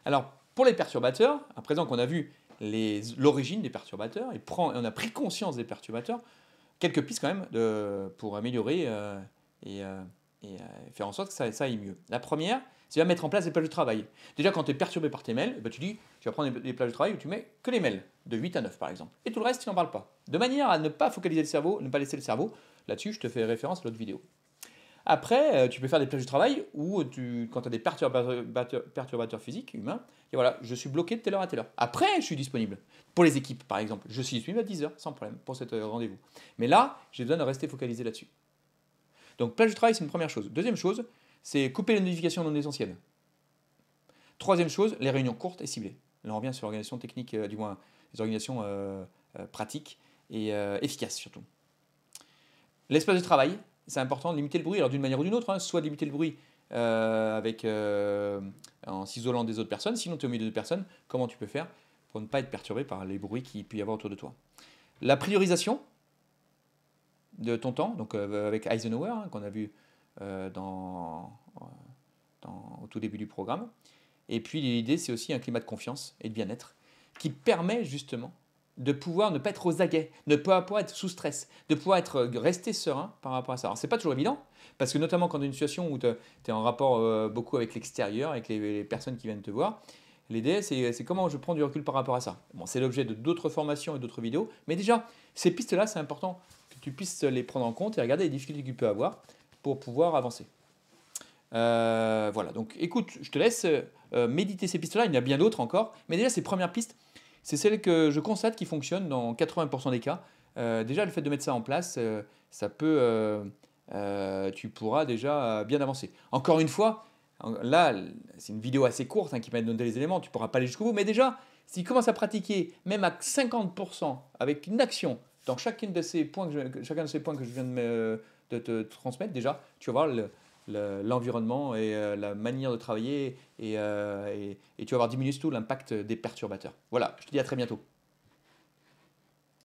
Alors, pour les perturbateurs, à présent qu'on a vu l'origine des perturbateurs, et on a pris conscience des perturbateurs, quelques pistes quand même pour améliorer et faire en sorte que ça aille mieux. La première, c'est de mettre en place des plages de travail. Déjà, quand tu es perturbé par tes mails, tu dis, tu vas prendre des plages de travail où tu mets que les mails, de 8 à 9 par exemple. Et tout le reste, tu n'en parles pas. De manière à ne pas focaliser le cerveau, ne pas laisser le cerveau. Là-dessus, je te fais référence à l'autre vidéo. Après, tu peux faire des plages de travail où, quand tu as des perturbateurs physiques, humains, et voilà, je suis bloqué de telle heure à telle heure. Après, je suis disponible. Pour les équipes, par exemple, je suis disponible à 10 heures, sans problème, pour cet rendez-vous. Mais là, j'ai besoin de rester focalisé là-dessus. Donc, plage de travail, c'est une première chose. Deuxième chose, c'est couper les notifications non essentielles. Troisième chose, les réunions courtes et ciblées. Là, on revient sur l'organisation technique, du moins les organisations pratiques et efficaces surtout. L'espace de travail, c'est important de limiter le bruit, alors d'une manière ou d'une autre, hein, soit de limiter le bruit en s'isolant des autres personnes, sinon tu es au milieu de deux personnes, comment tu peux faire pour ne pas être perturbé par les bruits qu'il peut y avoir autour de toi. La priorisation de ton temps, donc avec Eisenhower, hein, qu'on a vu au tout début du programme. Et puis l'idée, c'est aussi un climat de confiance et de bien-être qui permet justement de pouvoir ne pas être aux aguets, de ne pas pouvoir être sous stress, de pouvoir rester serein par rapport à ça. Alors, ce n'est pas toujours évident, parce que notamment quand tu as une situation où tu es en rapport beaucoup avec l'extérieur, avec les personnes qui viennent te voir, l'idée, c'est comment je prends du recul par rapport à ça. Bon, c'est l'objet de d'autres formations et d'autres vidéos, mais déjà, ces pistes-là, c'est important que tu puisses les prendre en compte et regarder les difficultés que tu peux avoir pour pouvoir avancer. Voilà, donc écoute, je te laisse méditer ces pistes-là, il y en a bien d'autres encore, mais déjà ces premières pistes, c'est celles que je constate qui fonctionnent dans 80% des cas. Déjà, le fait de mettre ça en place, ça peut, tu pourras déjà bien avancer. Encore une fois, là, c'est une vidéo assez courte hein, qui va te donner les éléments, tu ne pourras pas aller jusqu'au bout, mais déjà, si tu commences à pratiquer, même à 50%, avec une action, dans chacun de ces points que je viens de te transmettre, déjà, tu vas voir l'environnement et la manière de travailler et tu vas avoir diminué surtout l'impact des perturbateurs. Voilà, je te dis à très bientôt.